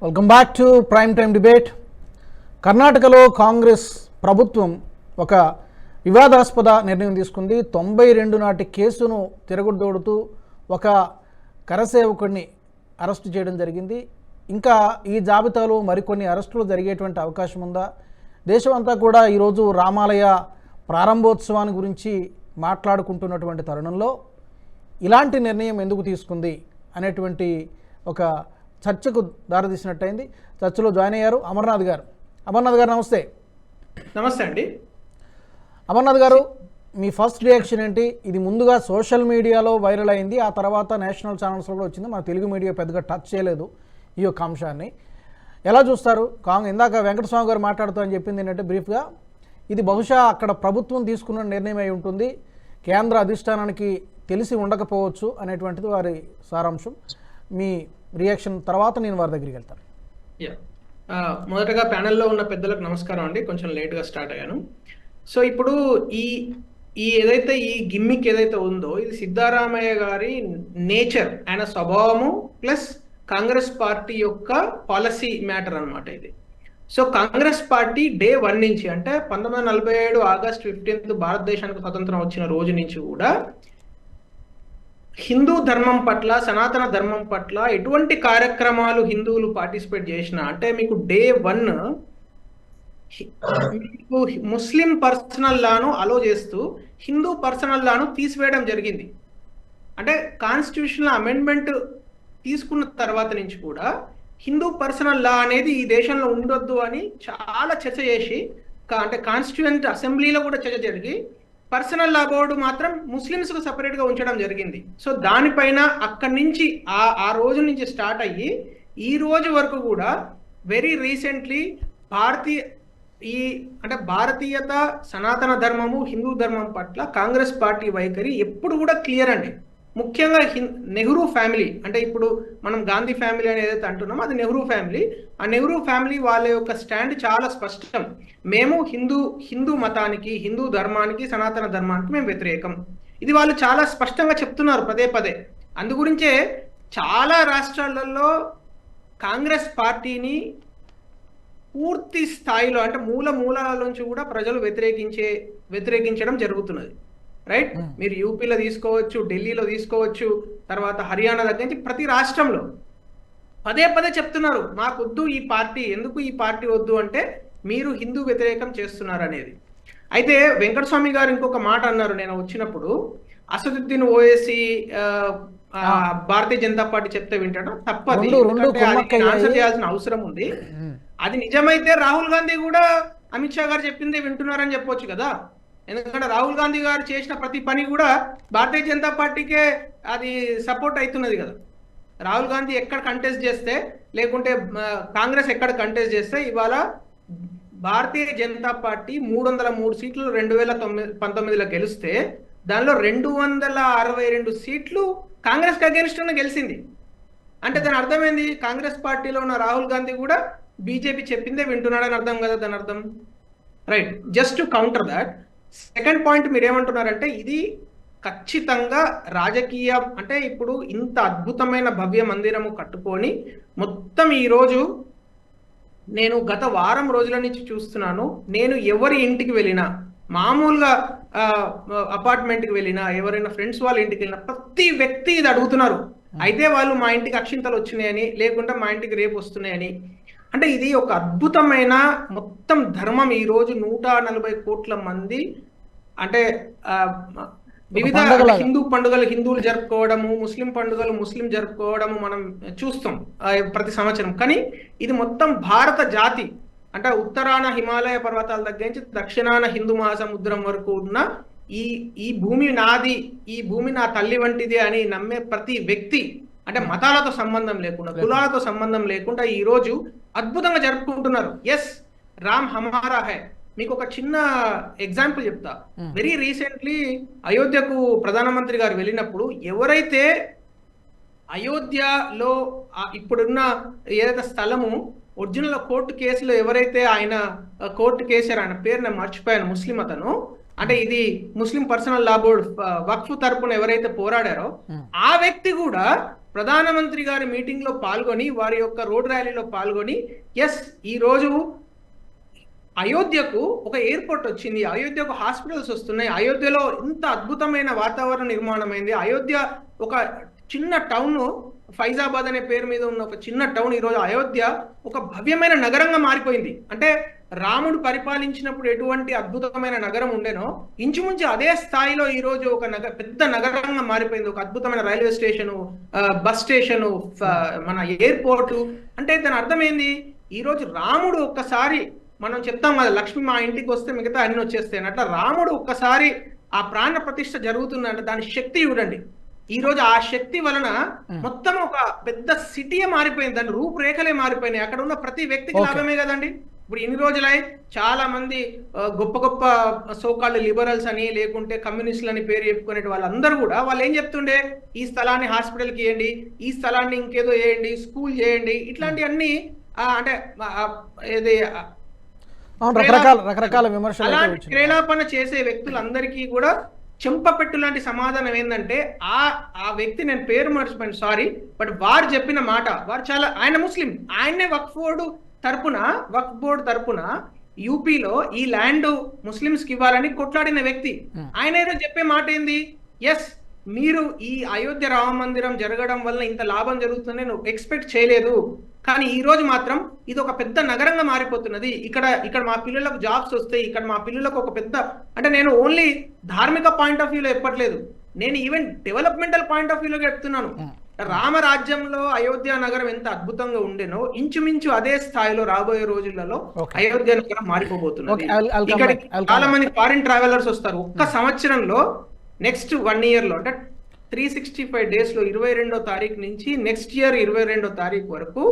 Welcome back to prime time debate. కర్ణాటకలో కాంగ్రెస్ ప్రభుత్వం ఒక వివాదాస్పద నిర్ణయం తీసుకుంది. 92 నాటి కేసును తిరగొద్దోడుతూ ఒక కరసేవకుడిని అరెస్టు చేయడం జరిగింది. ఇంకా ఈ జాబితాలో మరికొన్ని అరెస్టులు జరిగేటువంటి అవకాశం ఉందా? దేశమంతా కూడా ఈరోజు రామాలయ ప్రారంభోత్సవాన్ని గురించి మాట్లాడుకుంటున్నటువంటి తరుణంలో ఇలాంటి నిర్ణయం ఎందుకు తీసుకుంది అనేటువంటి ఒక చర్చకు దారితీసినట్టయింది. చర్చలో జాయిన్ అయ్యారు అమర్నాథ్ గారు. అమర్నాథ్ గారు నమస్తే. నమస్తే అండి. అమర్నాథ్ గారు, మీ ఫస్ట్ రియాక్షన్ ఏంటి? ఇది ముందుగా సోషల్ మీడియాలో వైరల్ అయింది, ఆ తర్వాత నేషనల్ ఛానల్స్లో కూడా వచ్చింది. మన తెలుగు మీడియా పెద్దగా టచ్ చేయలేదు ఈ యొక్క అంశాన్ని. ఎలా చూస్తారు? ఇందాక వెంకటస్వామి గారు మాట్లాడుతూ అని చెప్పింది ఏంటంటే బ్రీఫ్గా, ఇది బహుశా అక్కడ ప్రభుత్వం తీసుకున్న నిర్ణయం అయి ఉంటుంది, కేంద్ర అధిష్టానానికి తెలిసి ఉండకపోవచ్చు అనేటువంటిది వారి సారాంశం. మీ రియాక్షన్ తర్వాత నేను వారి దగ్గరికి వెళ్తాను. మొదటగా ప్యానెల్లో ఉన్న పెద్దలకు నమస్కారం అండి. కొంచెం లేట్గా స్టార్ట్ అయ్యాను. సో ఇప్పుడు ఈ ఏదైతే ఈ గిమ్మిక్ ఏదైతే ఉందో ఇది సిద్ధారామయ్య గారి నేచర్, ఆయన స్వభావము ప్లస్ కాంగ్రెస్ పార్టీ యొక్క పాలసీ మ్యాటర్ అనమాట ఇది. సో కాంగ్రెస్ పార్టీ డే 1 నుంచి, అంటే 1947 ఆగస్ట్ 15 భారతదేశానికి స్వతంత్రం వచ్చిన రోజు నుంచి కూడా హిందూ ధర్మం పట్ల, సనాతన ధర్మం పట్ల ఎటువంటి కార్యక్రమాలు హిందువులు పార్టిసిపేట్ చేసినా, అంటే మీకు డే 1 మీకు ముస్లిం పర్సనల్ లాను అలో చేస్తూ హిందూ పర్సనల్ లాను తీసివేయడం జరిగింది. అంటే కాన్స్టిట్యూషనల్ అమెండ్మెంట్ తీసుకున్న తర్వాత నుంచి కూడా హిందూ పర్సనల్ లా అనేది ఈ దేశంలో ఉండొద్దు అని చాలా చర్చ చేసి, అంటే కాన్స్టిట్యూయెంట్ అసెంబ్లీలో కూడా చర్చ జరిగి పర్సనల్ లా బోర్డు మాత్రం ముస్లిమ్స్కు సపరేట్గా ఉంచడం జరిగింది. సో దానిపైన అక్కడి నుంచి ఆ రోజు నుంచి స్టార్ట్ అయ్యి ఈ రోజు వరకు కూడా వెరీ రీసెంట్లీ భారతీయత, సనాతన ధర్మము, హిందూ ధర్మం పట్ల కాంగ్రెస్ పార్టీ వైఖరి ఎప్పుడు కూడా క్లియర్ అండి. ముఖ్యంగా నెహ్రూ ఫ్యామిలీ, అంటే ఇప్పుడు మనం గాంధీ ఫ్యామిలీ అని ఏదైతే అంటున్నామో అది నెహ్రూ ఫ్యామిలీ. ఆ నెహ్రూ ఫ్యామిలీ వాళ్ళ యొక్క స్టాండ్ చాలా స్పష్టం. మేము హిందూ మతానికి, హిందూ ధర్మానికి, సనాతన ధర్మానికి మేము వ్యతిరేకం. ఇది వాళ్ళు చాలా స్పష్టంగా చెప్తున్నారు పదే పదే. అందుగురించే చాలా రాష్ట్రాలలో కాంగ్రెస్ పార్టీని పూర్తి స్థాయిలో, అంటే మూలాల నుంచి కూడా ప్రజలు వ్యతిరేకించడం జరుగుతున్నది. రైట్? మీరు యూపీలో తీసుకోవచ్చు, ఢిల్లీలో తీసుకోవచ్చు, తర్వాత హర్యానా దగ్గర నుంచి ప్రతి రాష్ట్రంలో పదే పదే చెప్తున్నారు మాకొద్దు ఈ పార్టీ. ఎందుకు ఈ పార్టీ వద్దు అంటే మీరు హిందూ వ్యతిరేకం చేస్తున్నారు అనేది. అయితే వెంకటస్వామి గారు ఇంకొక మాట అన్నారు నేను వచ్చినప్పుడు, అసదుద్దీన్ ఓవైసీ భారతీయ జనతా పార్టీ చెప్తే వింటాడు, తప్పది, ఆన్సర్ చేయాల్సిన అవసరం ఉంది. అది నిజమైతే రాహుల్ గాంధీ కూడా అమిత్ షా గారు చెప్పిందే వింటున్నారని చెప్పొచ్చు కదా. ఎందుకంటే రాహుల్ గాంధీ గారు చేసిన ప్రతి పని కూడా భారతీయ జనతా పార్టీకే అది సపోర్ట్ అవుతున్నది కదా. రాహుల్ గాంధీ ఎక్కడ కంటెస్ట్ చేస్తే, లేకుంటే కాంగ్రెస్ ఎక్కడ కంటెస్ట్ చేస్తే, ఇవాళ భారతీయ జనతా పార్టీ 303 సీట్లు 2019లో గెలిస్తే దానిలో 262 సీట్లు కాంగ్రెస్ కి అగెన్స్ట్ గెలిచింది. అంటే దాని అర్థమైంది, కాంగ్రెస్ పార్టీలో ఉన్న రాహుల్ గాంధీ కూడా బీజేపీ చెప్పిందే వింటున్నాడని అర్థం కదా దాని అర్థం. Right? Just to counter that, second point మీరు ఏమంటున్నారంటే ఇది ఖచ్చితంగా రాజకీయ, అంటే ఇప్పుడు ఇంత అద్భుతమైన భవ్య మందిరము కట్టుకొని మొత్తం ఈరోజు నేను గత వారం రోజుల నుంచి చూస్తున్నాను, నేను ఎవరి ఇంటికి వెళ్ళినా, మామూలుగా అపార్ట్మెంట్కి వెళ్ళినా, ఎవరైనా ఫ్రెండ్స్ వాళ్ళ ఇంటికి వెళ్ళినా ప్రతి వ్యక్తి ఇది అడుగుతున్నారు. అయితే వాళ్ళు మా ఇంటికి అక్షింతలు వచ్చినాయని, లేకుంటే మా ఇంటికి రేపు వస్తున్నాయని. అంటే ఇది ఒక అద్భుతమైన మొత్తం ధర్మం. ఈరోజు 140 కోట్ల మంది, అంటే వివిధ హిందూ పండుగలు హిందువులు జరుపుకోవడము, ముస్లిం పండుగలు ముస్లిం జరుపుకోవడము మనం చూస్తాం ప్రతి సంవత్సరం. కానీ ఇది మొత్తం భారత జాతి, అంటే ఉత్తరాన హిమాలయ పర్వతాల దగ్గర నుంచి దక్షిణాన హిందూ మహాసముద్రం వరకు ఉన్న ఈ భూమి నాది, ఈ భూమి నా తల్లి వంటిది అని నమ్మే ప్రతి వ్యక్తి, అంటే మతాలతో సంబంధం లేకుండా, కులాలతో సంబంధం లేకుండా ఈ రోజు అద్భుతంగా జరుపుకుంటున్నారు. ఎస్, రామ్ హమారా హై. మీకు ఒక చిన్న ఎగ్జాంపుల్ చెప్తా. వెరీ రీసెంట్లీ అయోధ్యకు ప్రధానమంత్రి గారు వెళ్ళినప్పుడు ఎవరైతే అయోధ్యలో ఇప్పుడున్న ఏదైతే స్థలము ఒరిజినల్ కోర్టు కేసులో ఎవరైతే ఆయన కోర్టు కేసారు, ఆయన పేరు నేను మర్చిపోయాను, ముస్లిం అతను, అంటే ఇది ముస్లిం పర్సనల్ లా బోర్డ్ వక్ఫ్ తరపున ఎవరైతే పోరాడారో ఆ వ్యక్తి కూడా ప్రధానమంత్రి గారి మీటింగ్ లో పాల్గొని వారి యొక్క రోడ్ ర్యాలీలో పాల్గొని ఎస్ ఈ రోజు అయోధ్యకు ఒక ఎయిర్పోర్ట్ వచ్చింది, అయోధ్యకు హాస్పిటల్స్ వస్తున్నాయి, అయోధ్యలో ఇంత అద్భుతమైన వాతావరణ నిర్మాణం అయింది, అయోధ్య ఒక చిన్న టౌన్ ఫైజాబాద్ అనే పేరు మీద ఉన్న ఒక చిన్న టౌన్ ఈరోజు అయోధ్య ఒక భవ్యమైన నగరంగా మారిపోయింది. అంటే రాముడు పరిపాలించినప్పుడు ఎటువంటి అద్భుతమైన నగరం ఉండేనో ఇంచుమించు అదే స్థాయిలో ఈరోజు ఒక పెద్ద నగరంగా మారిపోయింది. ఒక అద్భుతమైన రైల్వే స్టేషను, బస్ స్టేషను, మన ఎయిర్పోర్టు. అంటే దాని అర్థం ఏంది, ఈరోజు రాముడు ఒక్కసారి మనం చెప్తాం కదా లక్ష్మి మా ఇంటికి వస్తే మిగతా అన్ని వచ్చేస్తాయి, అట్లా రాముడు ఒక్కసారి ఆ ప్రాణ ప్రతిష్ఠ జరుగుతుందంటే దాని శక్తి చూడండి. ఈ రోజు ఆ శక్తి వలన మొత్తం ఒక పెద్ద సిటీయే మారిపోయింది, దాని రూపురేఖలే మారిపోయినాయి. అక్కడ ఉన్న ప్రతి వ్యక్తికి లాభమే కదండి. ఇప్పుడు ఇన్ని రోజులై చాలా మంది గొప్ప గొప్ప సోకాల్డ్ లిబరల్స్ అని లేకుంటే కమ్యూనిస్టులు అని పేరు చెప్పుకునే వాళ్ళందరూ కూడా వాళ్ళు ఏం చెప్తుండే, ఈ స్థలాన్ని హాస్పిటల్కి ఇవ్వండి, ఈ స్థలాన్ని ఇంకేదో చేయండి, స్కూల్ చేయండి, ఇట్లాంటివన్నీ అంటే ఇది రకరకాల విమర్శలు. అలాంటి ప్రేలాపన చేసే వ్యక్తులందరికీ కూడా చెంపపెట్టు లాంటి సమాధానం ఏంటంటే ఆ వ్యక్తి, నేను పేరు మర్చిపోయాను సారీ, బట్ వారు చెప్పిన మాట, వారు చాలా, ఆయన ముస్లిం, ఆయన్నే వక్ఫ్ బోర్డు తరపున యూపీలో ఈ ల్యాండ్ ముస్లింస్ కి ఇవ్వాలని కొట్లాడిన వ్యక్తి. ఆయన ఏదో చెప్పే మాట ఏంది, ఎస్ మీరు ఈ అయోధ్య రామ మందిరం జరగడం వల్ల ఇంత లాభం జరుగుతుందని నేను ఎక్స్పెక్ట్ చేయలేదు, కానీ ఈ రోజు మాత్రం ఇది ఒక పెద్ద నగరంగా మారిపోతున్నది, ఇక్కడ మా పిల్లలకు జాబ్స్ వస్తాయి, ఇక్కడ మా పిల్లలకు ఒక పెద్ద, అంటే నేను ఓన్లీ ధార్మిక పాయింట్ ఆఫ్ వ్యూలో చెప్పట్లేదు, నేను ఈవెన్ డెవలప్మెంటల్ పాయింట్ ఆఫ్ వ్యూలో చెప్తున్నాను. రామరాజ్యంలో అయోధ్య నగరం ఎంత అద్భుతంగా ఉండేనో ఇంచుమించు అదే స్థాయిలో రాబోయే రోజులలో అయోధ్య నగరం మారిపోబోతున్నది. ఇక్కడ చాలా మంది ఫారిన్ ట్రావెలర్స్ వస్తారు ఒక్క సంవత్సరంలో, నెక్స్ట్ 1 year లో, అంటే 365 days లో 22వ తారీఖు నుంచి నెక్స్ట్ ఇయర్ 22వ తారీఖు వరకు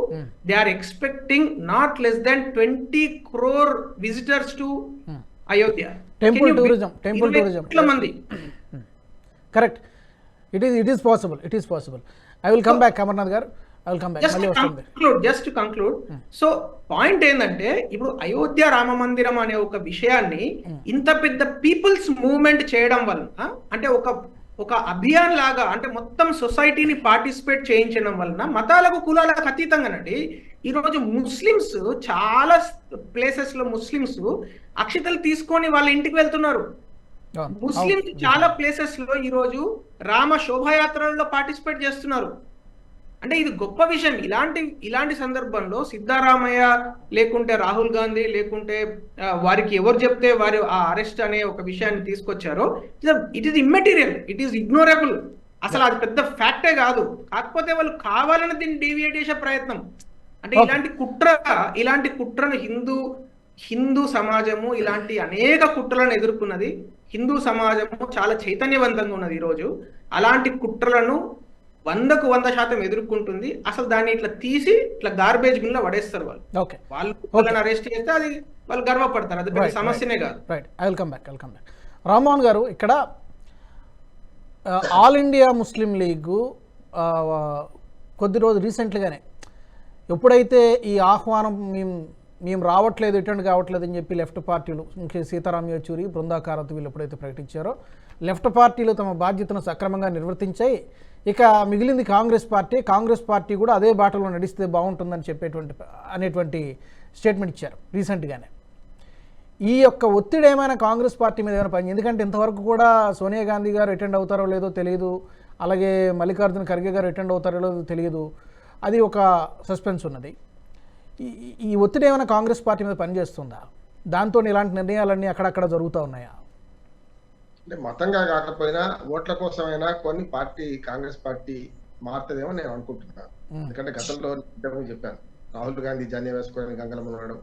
they are expecting not less than 20 crore visitors to Ayodhya. Temple tourism మంది. Correct. It is possible. I will come back Amarnath garu, I will come back. Just conclude. So point ఏంటంటే ఇప్పుడు అయోధ్య రామ మందిరం అనే ఒక విషయాన్ని ఇంత పెద్ద పీపుల్స్ మూవ్మెంట్ చేయడం వలన, అంటే ఒక అభియాన్ లాగా, అంటే మొత్తం సొసైటీని పార్టిసిపేట్ చేయించడం వలన మతాలకు కులాలకు అతీతంగానండి ఈరోజు ముస్లిమ్స్ చాలా ప్లేసెస్ లో ముస్లిమ్స్ అక్షతలు తీసుకొని వాళ్ళ ఇంటికి వెళ్తున్నారు. ముస్లిమ్స్ చాలా ప్లేసెస్ లో ఈరోజు రామ శోభాయాత్రల్లో పార్టిసిపేట్ చేస్తున్నారు. అంటే ఇది గొప్ప విషయం. ఇలాంటి సందర్భంలో సిద్ధారామయ్య లేకుంటే రాహుల్ గాంధీ లేకుంటే వారికి ఎవరు చెప్తే వారు ఆ అరెస్ట్ అనే ఒక విషయాన్ని తీసుకొచ్చారో, it is immaterial, it is ignorable. అసలు అది పెద్ద ఫ్యాక్టే కాదు. కాకపోతే వాళ్ళు కావాలని దీన్ని డీవియేట్ చేసే ప్రయత్నం, అంటే ఇలాంటి కుట్రను హిందూ సమాజము ఇలాంటి అనేక కుట్రలను ఎదుర్కొన్నది. హిందూ సమాజము చాలా చైతన్యవంతంగా ఉన్నది ఈరోజు. అలాంటి కుట్రలను 100% ఎదుర్కొంటుంది. అసలు దాన్ని ఇట్లా తీసి ఇట్లా గార్బేజ్ బిన్ లో పడేస్తారు వాళ్ళని అరెస్ట్ చేస్తే అది వాళ్ళు గర్వపడతారు, అది పెద్ద సమస్యనే కాదు. Right, I will come back. Rammohan గారు, ఇక్కడ ఆల్ ఇండియా ముస్లిం లీగ్ కొద్ది రోజు రీసెంట్గానే ఎప్పుడైతే ఈ ఆహ్వానం మేము రావట్లేదు, అటెండ్ కావట్లేదు అని చెప్పి లెఫ్ట్ పార్టీలు, ఇంకా సీతారాం యేచూరి, బృందా కారత్ వీళ్ళు ఎప్పుడైతే ప్రకటించారో లెఫ్ట్ పార్టీలు తమ బాధ్యతను సక్రమంగా నిర్వర్తించాయి, ఇక మిగిలింది కాంగ్రెస్ పార్టీ కూడా అదే బాటలో నడిస్తే బాగుంటుందని అనేటువంటి స్టేట్మెంట్ ఇచ్చారు రీసెంట్గానే. ఈ యొక్క ఒత్తిడి ఏమైనా కాంగ్రెస్ పార్టీ మీద ఏమైనా పని, ఎందుకంటే ఇంతవరకు కూడా సోనియా గాంధీ గారు అటెండ్ అవుతారో లేదో తెలియదు, అలాగే మల్లికార్జున ఖర్గే గారు అటెండ్ అవుతారో లేదో తెలియదు, అది ఒక సస్పెన్స్ ఉన్నది. ఈ ఒత్తిడి ఏమైనా కాంగ్రెస్ పార్టీ మీద పనిచేస్తుందా? దాంతో ఇలాంటి నిర్ణయాలన్నీ అక్కడక్కడ జరుగుతూ ఉన్నాయా? అంటే మతంగా కాకపోయినా ఓట్ల కోసమైనా కాంగ్రెస్ పార్టీ మారుతుందేమో నేను అనుకుంటున్నాను. ఎందుకంటే గతంలో చెప్పాను, రాహుల్ గాంధీ జన్య వేసుకొని గంగలం ఉండడం,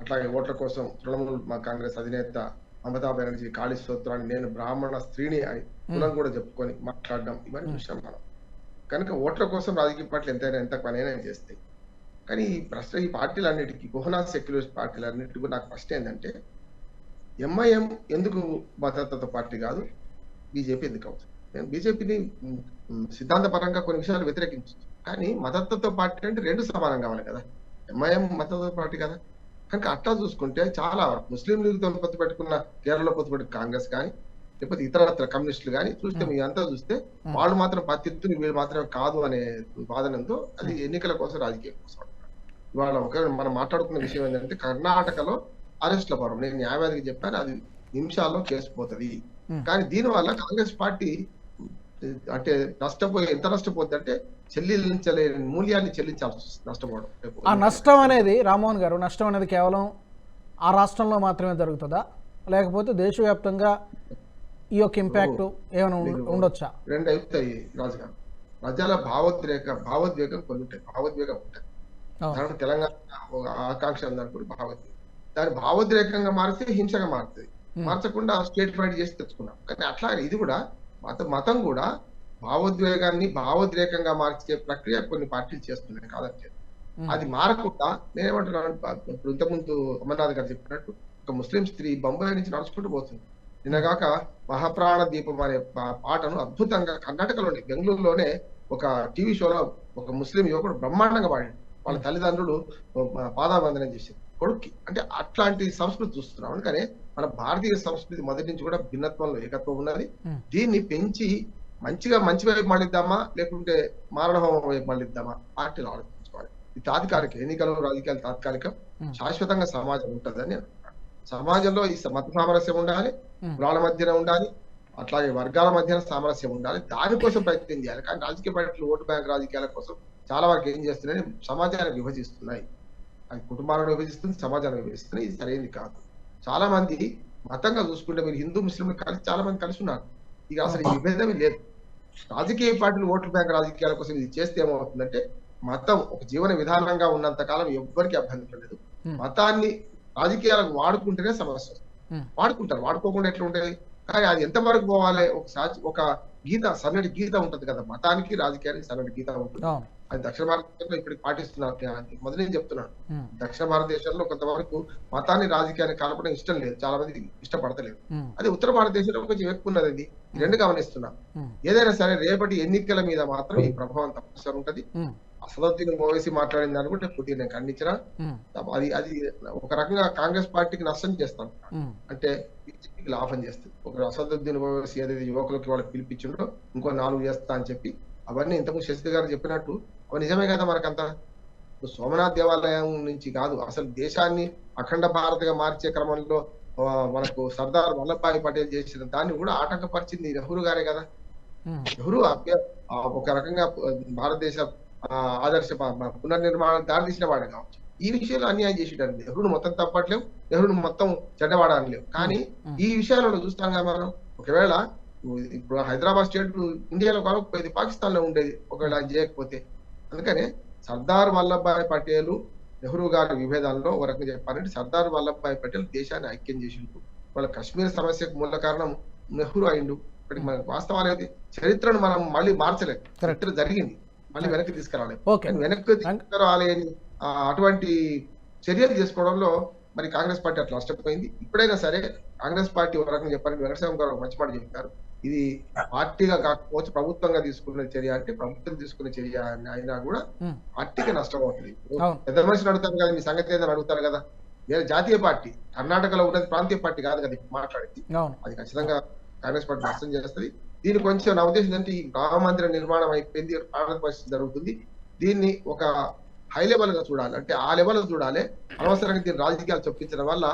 అట్లాగే ఓట్ల కోసం తృణమూల్ కాంగ్రెస్ అధినేత మమతా బెనర్జీ ఖాళీ స్తోత్రాన్ని నేను బ్రాహ్మణ స్త్రీని అని కులం కూడా చెప్పుకొని మాట్లాడడం, ఇవన్నీ చూసాం మనం. కనుక ఓట్ల కోసం రాజకీయ పార్టీలు ఎంత పనైనా చేస్తాయి. కానీ ఈ పార్టీలన్నిటికీ, గుహనా సెక్యులర్ పార్టీలన్నిటికీ నాకు ఫస్ట్ ఏంటంటే, ఎంఐఎం ఎందుకు భద్రతతో పార్టీ కాదు, బీజేపీ ఎందుకు అవుతుంది? నేను బీజేపీని సిద్ధాంతపరంగా కొన్ని విషయాలు వ్యతిరేకించు, కానీ మద్దతుతో పార్టీ అంటే రెండు సమానం కావాలి కదా. ఎంఐఎం మద్దతు పార్టీ కదా. కనుక అట్లా చూసుకుంటే చాలా ముస్లిం లీగ్తో పొత్తు పెట్టుకున్న కేరళలో పొత్తు పెట్టుకున్న కాంగ్రెస్ కానీ, లేకపోతే ఇతరత్ర కమ్యూనిస్టులు కానీ చూస్తే మీ అంతా చూస్తే వాళ్ళు మాత్రం ప్రత్యర్థులు వీళ్ళు మాత్రమే కాదు అనే వాదనతో అది ఎన్నికల కోసం రాజకీయం కోసం. ఇవాళ మనం మాట్లాడుకున్న విషయం ఏంటంటే కర్ణాటకలో అరెస్ట్ల పరం నేను న్యాయవాదికి చెప్పాను, అది నిమిషాల్లో కేసు పోతుంది. కానీ దీనివల్ల కాంగ్రెస్ పార్టీ అంటే ఎంత నష్టపోతుంది అంటే చెల్లించలేని మూల్యాన్ని చెల్లించాల్సి వస్తుంది, నష్టపోవడం. ఆ నష్టం అనేది రామ్మోహన్ గారు, నష్టం అనేది కేవలం ఆ రాష్ట్రంలో మాత్రమే జరుగుతుందా, లేకపోతే దేశవ్యాప్తంగా ఈ యొక్క ఇంపాక్ట్ ఏమైనా ఉండొచ్చా? రెండు అవుతాయి రాజుగారు. ప్రజల భావోద్వేగం కొన్ని ఉంటాయి, భావోద్వేగం ఉంటాయి. దాంట్లో తెలంగాణ ఆకాంక్ష ఉందనుకోండి, భావోద్వేగం దాని భావోద్రేకంగా మారితే హింసగా మారుతుంది. మార్చకుండా స్టేట్ ఫైట్ చేసి తెచ్చుకున్నాం. కానీ అట్లాగే ఇది కూడా మతం కూడా భావోద్రేకంగా మార్చే ప్రక్రియ కొన్ని పార్టీలు చేస్తున్నాయి కాదంటే. అది మారకుండా నేనేమంటున్నాను, ఇప్పుడు ఇంతకుముందు అమర్నాథ్ గారు చెప్పినట్టు ఒక ముస్లిం స్త్రీ బొంబాయి నుంచి నడుచుకుంటూ పోతుంది. నిన్నగాక మహాప్రాణ దీపం అనే పాటను అద్భుతంగా కర్ణాటకలోని బెంగళూరులోనే ఒక టీవీ షోలో ఒక ముస్లిం యువకుడు బ్రహ్మాండంగా పాడాడు. వాళ్ళ తల్లిదండ్రులు పాదాబంధనం చేశారు కొడుక్కి. అంటే అట్లాంటి సంస్కృతి చూస్తున్నాం. అందుకనే మన భారతీయ సంస్కృతి మొదటి నుంచి కూడా భిన్నత్వంలో ఏకత్వం ఉన్నది. దీన్ని పెంచి మంచి వైపు మళ్ళిద్దామా లేకుంటే మారణహోమం వైపు మళ్ళిద్దామా పార్టీలు ఆలోచించుకోవాలి. ఇది తాత్కాలిక ఎన్నికలు, రాజకీయాలు తాత్కాలికం, శాశ్వతంగా సమాజం ఉంటుందని. సమాజంలో ఈ మత సామరస్యం ఉండాలి, కులాల మధ్యన ఉండాలి, అట్లాగే వర్గాల మధ్యన సామరస్యం ఉండాలి. దానికోసం ప్రయత్నం చేయాలి. కానీ రాజకీయ పార్టీలు ఓటు బ్యాంక్ రాజకీయాల కోసం చాలా వరకు ఏం చేస్తున్నాయి, సమాజాన్ని విభజిస్తున్నాయి. అది కుటుంబాలను విభజిస్తుంది, సమాజాన్ని విభజిస్తుంది. ఇది సరైనది కాదు. చాలా మంది మతంగా చూసుకుంటే మీరు హిందూ ముస్లింలు కలిసి చాలా మంది కలిసి ఉన్నారు. ఇక అసలు ఈ విభేదమే లేదు. రాజకీయ పార్టీలు ఓటు బ్యాంక్ రాజకీయాల కోసం ఇది చేస్తే ఏమవుతుందంటే మతం ఒక జీవన విధానంగా ఉన్నంత కాలం ఎవ్వరికి అభ్యంతరం లేదు. మతాన్ని రాజకీయాలకు వాడుకుంటేనే సమస్య వస్తుంది. వాడుకుంటారు, వాడుకోకుండా ఎట్లా ఉంటుంది. కానీ అది ఎంతవరకు పోవాలి, ఒక గీత, సన్నటి గీత ఉంటుంది కదా. మతానికి రాజకీయానికి సన్నటి గీత ఉంటుంది. అది దక్షిణ భారతదేశంలో ఇప్పటికి పాటిస్తున్నారు. మొదలు నేను చెప్తున్నాను, దక్షిణ భారతదేశంలో కొంతవరకు మతాన్ని రాజకీయాన్ని కలపడం ఇష్టం లేదు, చాలా మంది ఇష్టపడతలేదు. అది ఉత్తర భారతదేశంలో కొంచెం ఎక్కువ ఉన్నది. ఇది రెండు గమనిస్తున్నాం. ఏదైనా సరే రేపటి ఎన్నికల మీద మాత్రం ఈ ప్రభావం తప్పనిసరి ఉంటది. అసదుద్దీన్ ఓవైసీ మాట్లాడింది అనుకుంటే కొద్దిగా నేను ఖండించిన అది ఒక రకంగా కాంగ్రెస్ పార్టీకి నష్టం చేస్తాను, అంటే బీజేపీకి లాభం చేస్తుంది. ఒక అసదుద్దీన్ ఓవైసీ ఏదైతే యువకులకి వాళ్ళకి పిలిపించిండో ఇంకో 4 చేస్తా అని చెప్పి అవన్నీ ఇంతకుముందు శశి గారు చెప్పినట్టు అవి నిజమే కదా. మనకంతా సోమనాథ్ దేవాలయం నుంచి కాదు, అసలు దేశాన్ని అఖండ భారత్గా మార్చే క్రమంలో మనకు సర్దార్ వల్లభాయ్ పటేల్ చేసిన దాన్ని కూడా ఆటంకపరిచింది నెహ్రూ గారే కదా. నెహ్రూ ఒక రకంగా భారతదేశ ఆదర్శ పునర్నిర్మాణం దారితీసిన వాడే కావచ్చు. ఈ విషయంలో అన్యాయం చేసేటారు. నెహ్రూను మొత్తం తప్పట్లేవు, నెహ్రూను మొత్తం చెడ్డవాడలేవు. కానీ ఈ విషయాలలో చూస్తాం కదా మనం. ఒకవేళ ఇప్పుడు హైదరాబాద్ స్టేట్ ఇండియాలో కాకపోయేది, పాకిస్తాన్ లో ఉండేది ఒకవేళ అది చేయకపోతే. అందుకనే సర్దార్ వల్లభాయ్ పటేల్ నెహ్రూ గారి విభేదాల్లో ఒక రకంగా చెప్పాలంటే సర్దార్ వల్లభాయ్ పటేల్ దేశాన్ని ఐక్యం చేసిండు. వాళ్ళ కశ్మీర్ సమస్యకు మూల కారణం నెహ్రూ అయిండు. ఇప్పటికి మనకు వాస్తవాలు అయితే చరిత్రను మనం మళ్ళీ మార్చలేదు. చరిత్ర జరిగింది, మళ్ళీ వెనక్కి తీసుకురాలేదు. వెనక్కి తీసుకురాలేని అటువంటి చర్యలు చేసుకోవడంలో మరి కాంగ్రెస్ పార్టీ అట్లా నష్టపోయింది. ఇప్పుడైనా సరే కాంగ్రెస్ పార్టీ ఒక రకంగా చెప్పాలంటే వెంకటస్వామి గారు మంచి మాట చెప్పారు. ఇది పార్టీగా కాకపోవచ్చు ప్రభుత్వంగా తీసుకున్న చర్య, అంటే ప్రభుత్వం తీసుకున్న చర్య అయినా కూడా పార్టీకి నష్టం అవుతుంది. పెద్ద మనిషిని అడుగుతారు కదా, మీ సంగతి ఏదని అడుగుతారు కదా. వేరే జాతీయ పార్టీ కర్ణాటకలో ఉన్నది ప్రాంతీయ పార్టీ కాదు కదా మాట్లాడింది. అది ఖచ్చితంగా కాంగ్రెస్ పార్టీ నష్టం చేస్తుంది. దీని కొంచెం నా ఉద్దేశం ఏంటంటే ఈ రామ మందిర నిర్మాణం అయిపోయింది, ప్రాణ పరిస్థితి జరుగుతుంది. దీన్ని ఒక హై లెవెల్ గా చూడాలి, అంటే ఆ లెవెల్ చూడాలి. అనవసరంగా దీన్ని రాజకీయాలు చొప్పించడం వల్ల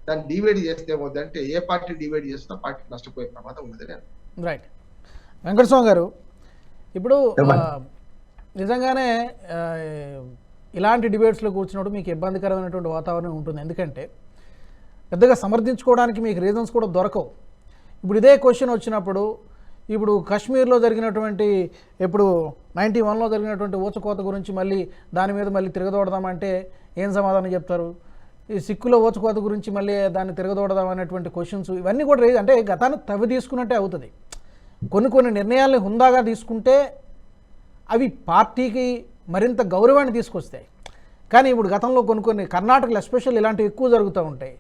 దాన్ని డివైడ్ చేస్తే ఏమవుతుందంటే ఏ పార్టీ డివైడ్ చేసినా పార్టీ నష్టపోయే ప్రమాదం ఉంది. రైట్. వెంకటస్వామి గారు, ఇప్పుడు నిజంగానే ఇలాంటి డిబేట్స్లో కూర్చున్నప్పుడు మీకు ఇబ్బందికరమైనటువంటి వాతావరణం ఉంటుంది. ఎందుకంటే పెద్దగా సమర్థించుకోవడానికి మీకు రీజన్స్ కూడా దొరకవు. ఇప్పుడు ఇదే క్వశ్చన్ వచ్చినప్పుడు ఇప్పుడు కాశ్మీర్లో జరిగినటువంటి ఇప్పుడు 91లో జరిగినటువంటి ఊచకోత గురించి మళ్ళీ దాని మీద మళ్ళీ తిరగదోడదామంటే ఏం సమాధానం చెప్తారు? ఈ సిక్కుల ఊచకోత గురించి మళ్ళీ దాన్ని తిరగదోడదాం అనేటువంటి క్వశ్చన్స్ ఇవన్నీ కూడా అంటే గతాన్ని తవ్వి తీసుకున్నట్టే అవుతుంది. కొన్ని నిర్ణయాల్ని హుందాగా తీసుకుంటే అవి పార్టీకి మరింత గౌరవాన్ని తీసుకొస్తాయి. కానీ ఇప్పుడు గతంలో కొన్ని కర్ణాటకలో ఎస్పెషల్ ఇలాంటివి ఎక్కువ జరుగుతూ ఉంటాయి.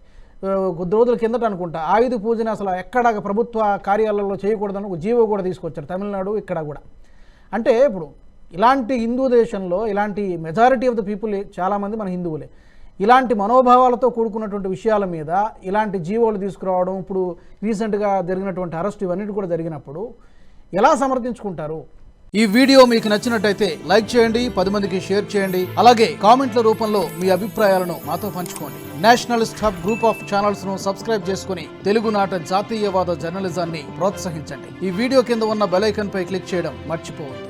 కొద్ది రోజుల కిందట అనుకుంటా ఆయుధ పూజని అసలు ఎక్కడ ప్రభుత్వ కార్యాలయంలో చేయకూడదని ఒక జీవో కూడా తీసుకొచ్చారు, తమిళనాడు ఇక్కడ కూడా. అంటే ఇప్పుడు ఇలాంటి హిందూ దేశంలో ఇలాంటి మెజారిటీ ఆఫ్ ద పీపుల్ చాలామంది మన హిందువులే. ఇలాంటి మనోభావాలతో కూడుకున్నటువంటి విషయాల మీద ఇలాంటి జీవోలు తీసుకురావడం, ఇప్పుడు రీసెంట్గా జరిగినటువంటి అరెస్ట్, ఇవన్నీ కూడా జరిగినప్పుడు ఎలా సమర్థించుకుంటారు? ఈ వీడియో మీకు నచ్చినట్టయితే లైక్ చేయండి, 10 మందికి షేర్ చేయండి. అలాగే కామెంట్ల రూపంలో మీ అభిప్రాయాలను మాతో పంచుకోండి. Nationalist hub group of channels ను సబ్స్క్రైబ్ చేసుకుని తెలుగునాట జాతీయవాద జర్నలిజాన్ని ప్రోత్సహించండి. ఈ వీడియో కింద ఉన్న బెల్ ఐకాన్ పై క్లిక్ చేయడం మర్చిపోవద్దు.